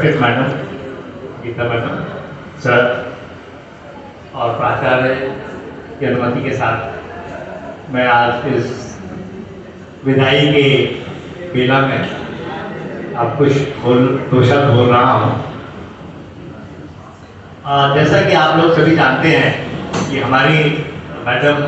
Respected madam Geeta madam sir और प्राचार्य की अनुमति के साथ मैं आज इस विदाई के बेला में अब कुछ दो शब्द बोल रहा हूँ। जैसा कि आप लोग सभी जानते हैं कि हमारी मैडम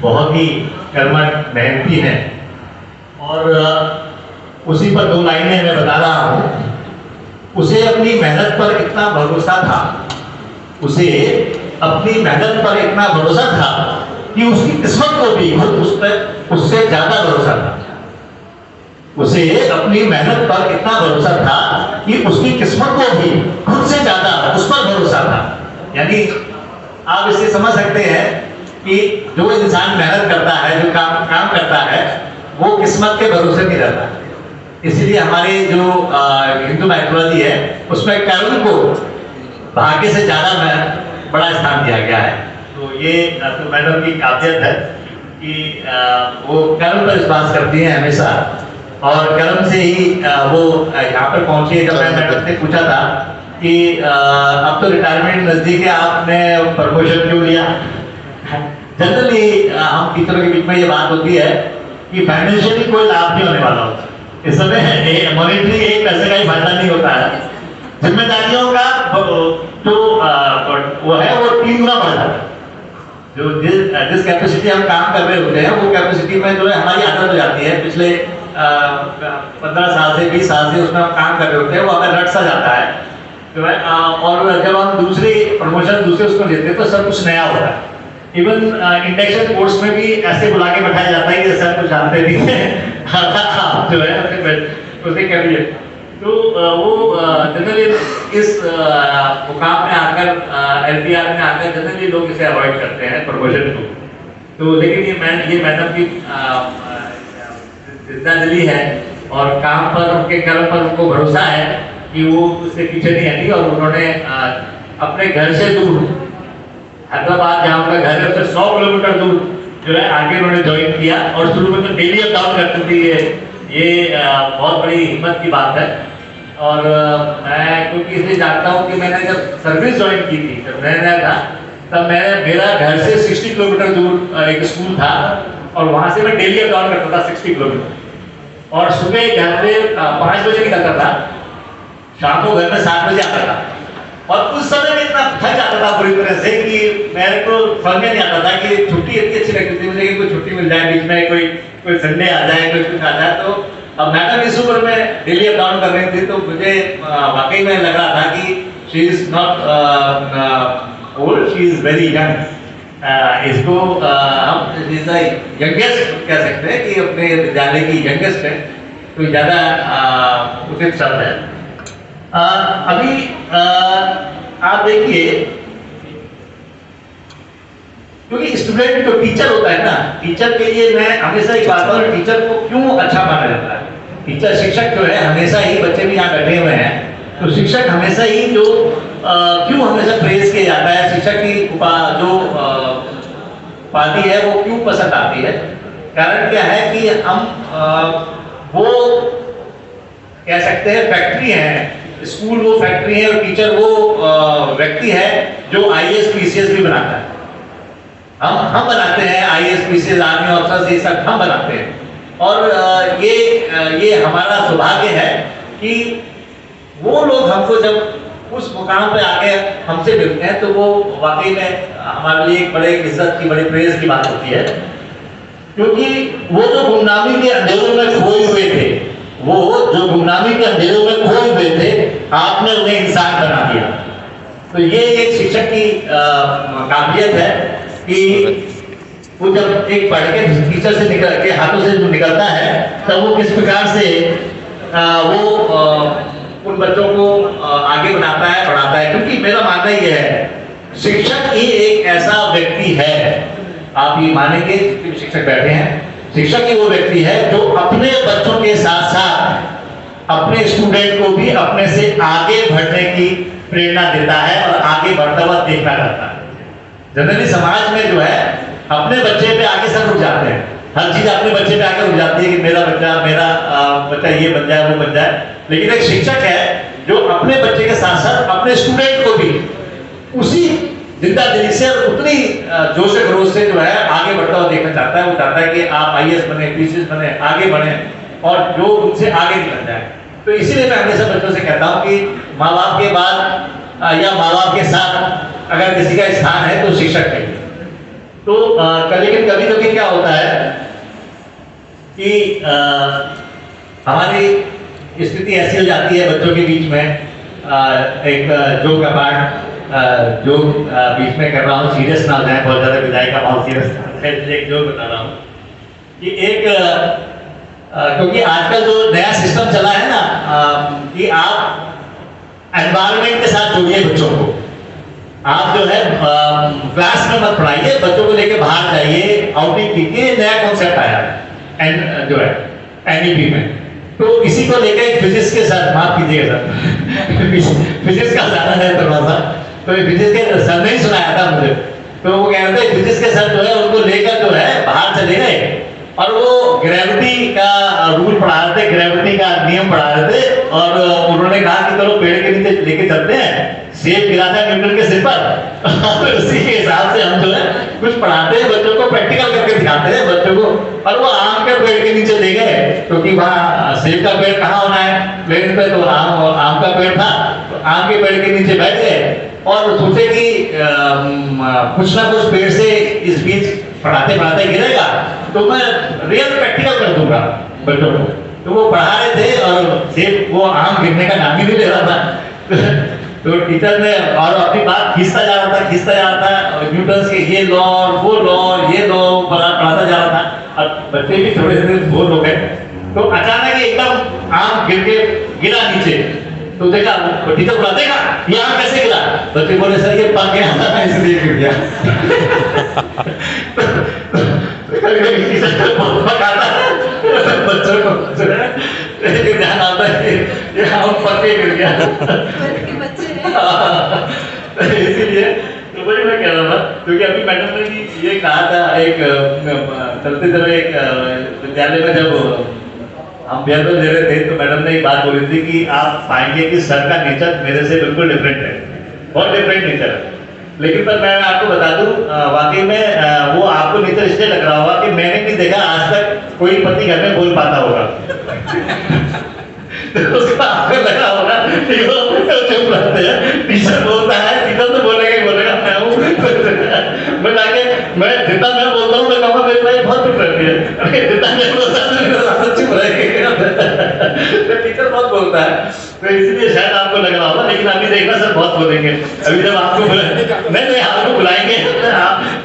बहुत ही कर्मठ मेहनती हैं और उसी पर दो लाइनें मैं बता रहा हूँ। उसे अपनी मेहनत पर इतना भरोसा था, उसे अपनी मेहनत पर इतना भरोसा था कि उसकी किस्मत को भी उससे ज्यादा भरोसा था। उसे अपनी मेहनत पर इतना भरोसा था कि उसकी किस्मत को भी खुद से ज्यादा उस पर भरोसा था। यानी आप इसे समझ सकते हैं कि जो इंसान मेहनत करता है, जो काम करता है, वो किस्मत के भरोसे नहीं रहता। इसलिए हमारे जो हिंदू माइथोलॉजी है उसमें कर्म को भाग्य से ज्यादा बड़ा स्थान दिया गया है। तो ये तो मैडम की काबिलियत है कि वो कर्म पर विश्वास करती हैं हमेशा और कर्म से ही वो यहाँ पर पहुंची। जब मैं मैडम से पूछा था कि अब तो रिटायरमेंट नजदीक है, आपने प्रमोशन क्यों लिया? जनरली हम टीचरों के बीच में ये बात होती है कि फाइनेंशियली कोई लाभ नहीं होने वाला होता। इस समय मॉनिटरी एक पैसे का ही फायदा नहीं होता है। जिम्मेदारियों का जो वो है वो 3 गुना बढ़ जाता है। जो जिस कैपेसिटी हम काम कर रहे होते हैं वो कैपेसिटी में जो है हमारी आदत हो जाती है। पिछले 15 साल से 20 साल से उसमें हम काम कर रहे होते हैं, वो हमें रट सा जाता है जो है। और जब हम दूसरी प्रमोशन दूसरे उसको लेते हैं तो सब कुछ नया होता है। इवन इंडक्शन कोर्स में भी ऐसे बुला के बैठाया जाता है कि जैसे आप कुछ जानते नहीं है जो है उसे करिए। तो वो जनरली इस मुकाम में आकर LPR में आकर जनरली लोग इसे अवॉइड करते हैं प्रमोशन को। तो लेकिन ये मैडम की जिद्दादिली है और काम पर, उनके कर्म पर उनको भरोसा है कि वो उससे पीछे नहीं हटी। और उन्होंने अपने घर से दूर हैदराबाद जहाँ उनका घर है उससे 100 किलोमीटर दूर जो है आगे उन्होंने ज्वाइन किया। और शुरू में तो डेली अप डाउन करती थी। ये बहुत बड़ी हिम्मत की बात है। और मैं क्योंकि इसलिए जानता हूँ कि मैंने जब सर्विस ज्वाइन की थी, जब नया था, तब मेरा घर से 60 किलोमीटर दूर एक स्कूल था और वहाँ से मैं डेली अप डाउन करता था 60 किलोमीटर। और सुबह घर में 5 बजे निकलता था, शाम को घर में 7 बजे आता था। और उस समय में इतना थक जाता था पूरी तरह से कि मेरे को समझ में नहीं आता था कि छुट्टी इतनी अच्छी लगती थी मुझे कि कोई छुट्टी मिल जाए, बीच में कोई संडे आ जाए, कोई कुछ आ जाए। तो अब मैडम इस उम्र में डेली अप डाउन कर रही थी तो मुझे वाकई में लग रहा था कि she is not old, she is very young. इसको हम यंगेस्ट कह सकते हैं कि अपने विद्यालय की यंगेस्ट है, तो ज़्यादा उचित शब्द है। अभी आप देखिए, क्योंकि स्टूडेंट जो टीचर होता है ना, टीचर के लिए मैं हमेशा एक बात कहूँ, टीचर को क्यों अच्छा माना जाता है। टीचर शिक्षक जो है हमेशा ही, बच्चे भी यहाँ बैठे हुए हैं, तो शिक्षक हमेशा ही जो क्यों हमेशा प्रेज किया जाता है, शिक्षक की जो उपाधि है वो क्यों पसंद आती है। कारण क्या है कि हम वो कह सकते हैं फैक्ट्री है, स्कूल वो फैक्ट्री है और टीचर वो व्यक्ति है जो IAS PCS भी बनाता है। हम बनाते हैं IAS PCS, आर्मी ऑफिसर्स, ये सब हम बनाते हैं। और ये हमारा सौभाग्य है कि वो लोग हमको जब उस मुकाम पे आके हमसे मिलते हैं तो वो वाकई में हमारे लिए एक बड़े इज्जत की, बड़े प्रेज की बात होती है। क्योंकि वो जो गुमनामी के अंधेरों में खोए हुए थे, आपने उन्हें इंसान बना दिया। तो ये एक शिक्षक की काबिलियत है कि वो जब एक पढ़ के टीचर से निकल के हाथों से जो निकलता है तब वो किस प्रकार से वो उन बच्चों को आगे बनाता है, पढ़ाता है। क्योंकि मेरा मानना ये है, शिक्षक ही एक ऐसा व्यक्ति है, आप ये मानेंगे जितने शिक्षक बैठे हैं, शिक्षक ही वो व्यक्ति है जो अपने बच्चों के साथ साथ अपने स्टूडेंट को भी अपने से आगे बढ़ने की प्रेरणा देता है और आगे बढ़ता हुआ देखना चाहता है। जनरली समाज में जो है अपने बच्चे पे आगे सब रुक जाते हैं, हर चीज अपने बच्चे पे आगे रुक जाती है कि मेरा बच्चा ये बन जाए, वो बन जाए। लेकिन एक शिक्षक है जो अपने बच्चे के साथ साथ अपने स्टूडेंट को भी उसी जिंदा दिली से और उतनी जोश खरोश से जो है आगे बढ़ता हुआ देखना चाहता है। वो चाहता है कि आप IAS बने, PCS बने, आगे बढ़े और जो उनसे आगे निकल जाए। तो इसीलिए मैं हमेशा बच्चों से कहता हूँ कि माँ बाप के बाद या माँ बाप के साथ अगर किसी का स्थान है तो शिक्षक है। तो लेकिन कभी कभी क्या होता है कि हमारी स्थिति ऐसी हो जाती है बच्चों के बीच में, एक जोक का पार्ट जो बीच में कर रहा हूँ, सीरियस ना हो जाए, बहुत ज़्यादा विदाई का बहुत सीरियस, एक जोक बता रहा हूँ कि एक क्योंकि आजकल जो नया सिस्टम चला है ना कि आप एनवायरनमेंट के साथ जोड़िए बच्चों को। आप जो है क्लास में मत पढ़ाइए, बच्चों को लेके बाहर जाइए, आउटिंग कीजिए। नया कॉन्सेप्ट आया है जो है NEP में। तो इसी को लेकर एक फिजिक्स के साथ, माफ कीजिएगा सर फिजिक्स का जाना है थोड़ा सा, तो फिजिक्स के सर ने ही सुनाया था मुझे। तो वो कह रहे थे फिजिक्स के सर जो है उनको लेकर जो है बाहर चले गए और वो ग्रेविटी का रूल पढ़ा रहे थे, ग्रेविटी का नियम पढ़ा रहे थे। और उन्होंने कहा कि चलो पेड़ के नीचे लेके चलते हैं, सेब गिरा था न्यूटन के सिर पर उसी के हिसाब से हम जो है कुछ पढ़ाते हैं बच्चों को, प्रैक्टिकल करके दिखाते हैं बच्चों को। और वो आम के पेड़ के नीचे ले गए क्योंकि वहाँ सेब का पेड़ कहाँ होना है प्लेन पे, तो आम का पेड़ था। तो आम के पेड़ के नीचे बैठ गए और सोचे कि कुछ ना कुछ पेड़ से इस बीच पढ़ाते पढ़ाते गिरेगा तो मैं रियल प्रैक्टिकल कर दूंगा बच्चों को। तो वो पढ़ा रहे थे और सेब वो आम गिरने का नाम ही नहीं ले रहा था तो टीचर ने और अपनी बात खींचता जा रहा था न्यूटन के ये लॉ वो लॉ ये लॉ पढ़ाता जा रहा था। और बच्चे भी थोड़े से बोर हो गए। तो अचानक एकदम आम गिरा नीचे। तो देखा टीचर बोला, देखा ये आम कैसे गिरा? बच्चे बोले सर ये पक गया था इसलिए गिर गया बच्चों को ध्यान आता है ये आम पक के गिर गया इसीलिए तो वही मैं कह रहा था क्योंकि अभी मैडम ने ये कहा था एक चलते चले एक विद्यालय में जब हम फेयरवेल दे रहे थे तो मैडम ने एक बात बोली थी कि आप पाएंगे कि सर का नेचर मेरे से बिल्कुल डिफरेंट है, बहुत डिफरेंट नेचर है। लेकिन पर मैं आपको बता दूं वाकई में वो आपको नेचर इसलिए लग रहा होगा कि मैंने नहीं देखा आज तक कोई पति घर में बोल पाता होगा तो उसका आपको लगा होगा कि वो चुप रहते हैं। टीचर बोलता है, टीचर तो बोलेगा ही बोलेगा, मैं हूँ मैं जाके मैं जितना मैं बोलता हूँ मैं कहूँगा मेरी भाई बहुत चुप रहती है, जितना मैं बोलता हूँ चुप रहेगी टीचर बहुत बोलता है। तो इसलिए शायद आपको लग रहा होगा, लेकिन अभी देखना सर बहुत बोलेंगे। अभी जब आपको नहीं आपको बुलाएंगे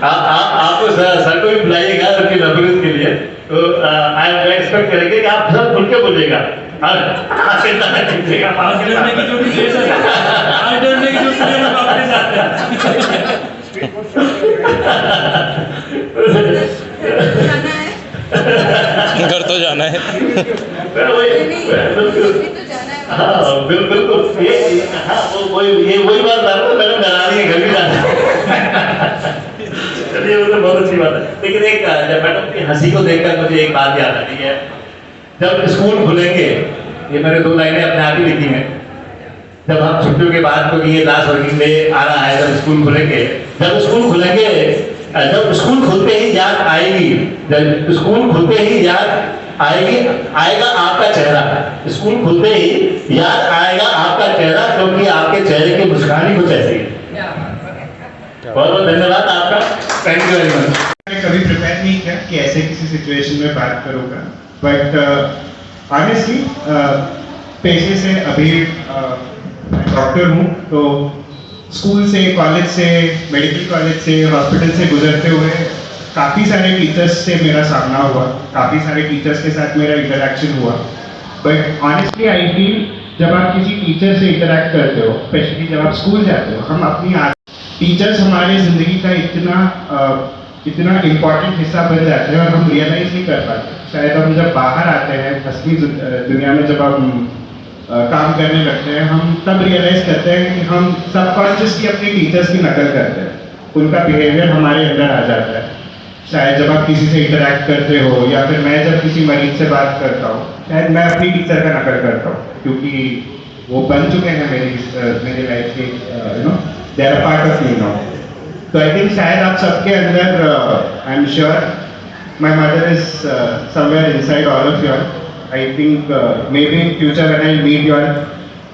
आपको सर को भी बुलाइएगा उनकी नौकरी के लिए। तो आई एक्सपेक्ट करेंगे कि आप सब खुल के बोलिएगा। घर तो जाना है बिल्कुल वही बात मैडम डरा रही है, घर भी जाना चलिए वो तो बहुत अच्छी बात है। लेकिन एक मैडम की हंसी को देखकर मुझे एक बात याद आ रही है, जब स्कूल खुलेंगे, ये मैंने 2 लाइनें अपने आप ही लिखी हैं, जब हम छुट्टियों के बाद क्योंकि ये लास्ट वर्किंग डे आ रहा है, जब स्कूल खुलेंगे, जब स्कूल खुलते ही याद आएगी, जब स्कूल खुलते ही याद आएगा आपका चेहरा, स्कूल खुलते ही याद आएगा आपका चेहरा, क्योंकि आपके चेहरे की मुस्कान ही कुछ ऐसी है। बहुत बहुत धन्यवाद आपका, थैंक यू वेरी मच। मैंने कभी प्रिपेयर नहीं किया कि ऐसे किसी सिचुएशन में बात करूँगा, बट ऑनेस्टली पेशे से अभी डॉक्टर हूँ, तो स्कूल से, कॉलेज से, मेडिकल कॉलेज से, हॉस्पिटल से गुजरते हुए काफ़ी सारे टीचर्स से मेरा सामना हुआ, काफ़ी सारे टीचर्स के साथ मेरा इंटरेक्शन हुआ। बट ऑनेस्टली आई फील जब आप किसी टीचर से इंटरेक्ट करते हो, स्पेशली जब आप स्कूल जाते हो, हम अपनी टीचर्स हमारे ज़िंदगी का इतना इम्पॉर्टेंट हिस्सा बन जाते हैं और हम रियलाइज़ नहीं कर पाते। शायद हम जब बाहर आते हैं असली दुनिया में, जब हम काम करने लगते हैं, हम तब रियलाइज़ करते हैं कि हम सबकॉन्शियसली अपने टीचर्स की नकल करते हैं, उनका बिहेवियर हमारे अंदर आ जाता है। शायद जब आप किसी से इंटरेक्ट करते हो या फिर मैं जब किसी मरीज से बात करता हूँ, शायद मैं अपनी टीचर का नकल करता हूँ, क्योंकि वो बन चुके हैं मेरी लाइफ के, you know, they are part of me now. तो आई थिंक शायद आप सबके अंदर, I am sure my mother is somewhere inside all of you. I think maybe in future when I meet you,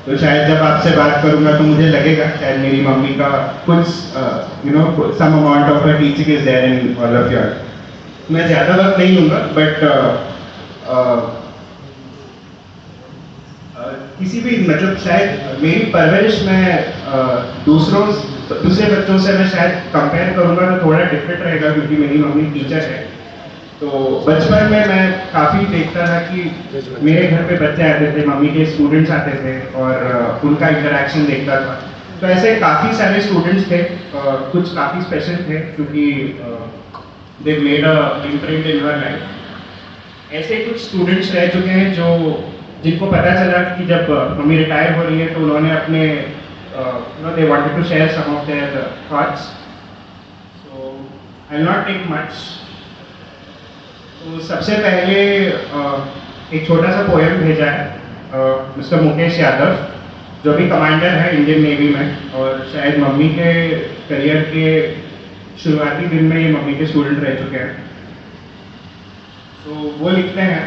तो शायद जब आपसे बात करूंगा तो मुझे लगेगा शायद मेरी मम्मी का कुछ, you know, some amount of her teaching is there in all of you. मैं ज़्यादा वक्त नहीं लूँगा, बट किसी भी, मतलब शायद मेरी परवरिश में दूसरे बच्चों से मैं शायद कंपेयर करूँगा तो थोड़ा डिफरेंट रहेगा, क्योंकि मेरी मम्मी टीचर है. तो बचपन में मैं काफ़ी देखता था कि मेरे घर पे बच्चे आते थे, मम्मी के स्टूडेंट्स आते थे, और उनका इंटरेक्शन देखता था. तो ऐसे काफ़ी सारे स्टूडेंट्स थे, कुछ काफ़ी स्पेशल थे क्योंकि they made a imprint in her life. ऐसे कुछ स्टूडेंट्स रह चुके हैं जो जिनको पता चला कि जब मम्मी रिटायर हो रही है तो उन्होंने अपने, they wanted to share some of their thoughts. So I will not take much. तो सबसे पहले एक छोटा सा पोएम भेजा है मिस्टर मुकेश यादव, जो भी कमांडर है इंडियन नेवी में, और शायद मम्मी के करियर के शुरुआती दिन में ये मम्मी के स्टूडेंट रह चुके हैं. तो वो लिखते हैं,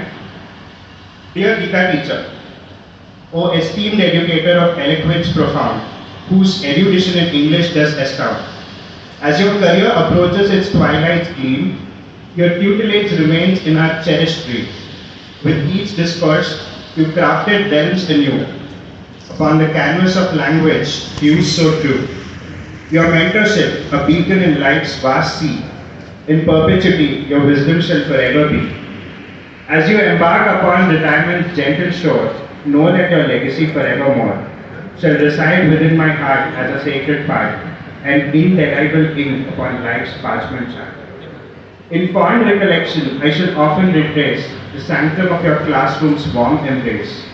dear Geeta teacher, O esteemed educator of eloquence profound, whose erudition in English does astound. As your career approaches its twilight's gleam, your tutelage remains in our cherished dreams. With each discourse, you crafted realms anew upon the canvas of language fused so true. Your mentorship, a beacon in life's vast sea, in perpetuity your wisdom shall forever be. As you embark upon retirement's gentle shore, know that your legacy forevermore shall reside within my heart as a sacred part, and be indelible ink upon life's parchment chart. In fond recollection, I shall often retrace the sanctum of your classroom's warm embrace,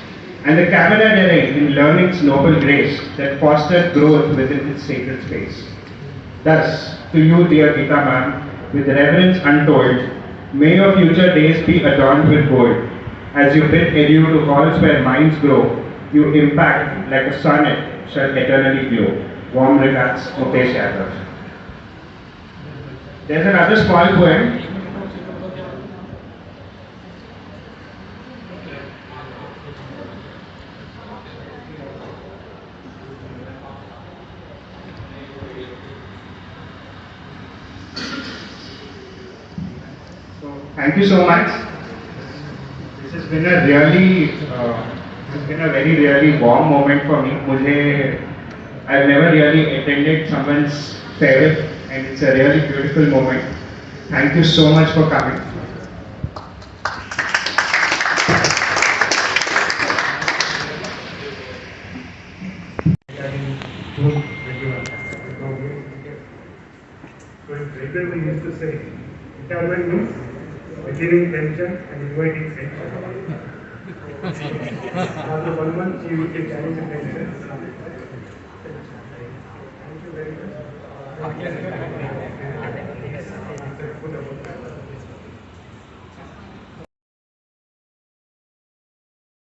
and the camaraderie in learning's noble grace that fostered growth within its sacred space. Thus, to you, dear Gita ma'am, with reverence untold, may your future days be adorned with gold. As you bid adieu to halls where minds grow, you impact like a sonnet shall eternally glow. Warm regards, Mukesh Yadav. There's another small poem. So, thank you so much. This has been a really warm moment for me. I've never really attended someone's farewell, and it's a really beautiful moment. Thank you so much for coming. So in Brazil we used to say, retirement means receiving pension and inviting pension. After 1 month you will get Chinese pension. Thank you very much.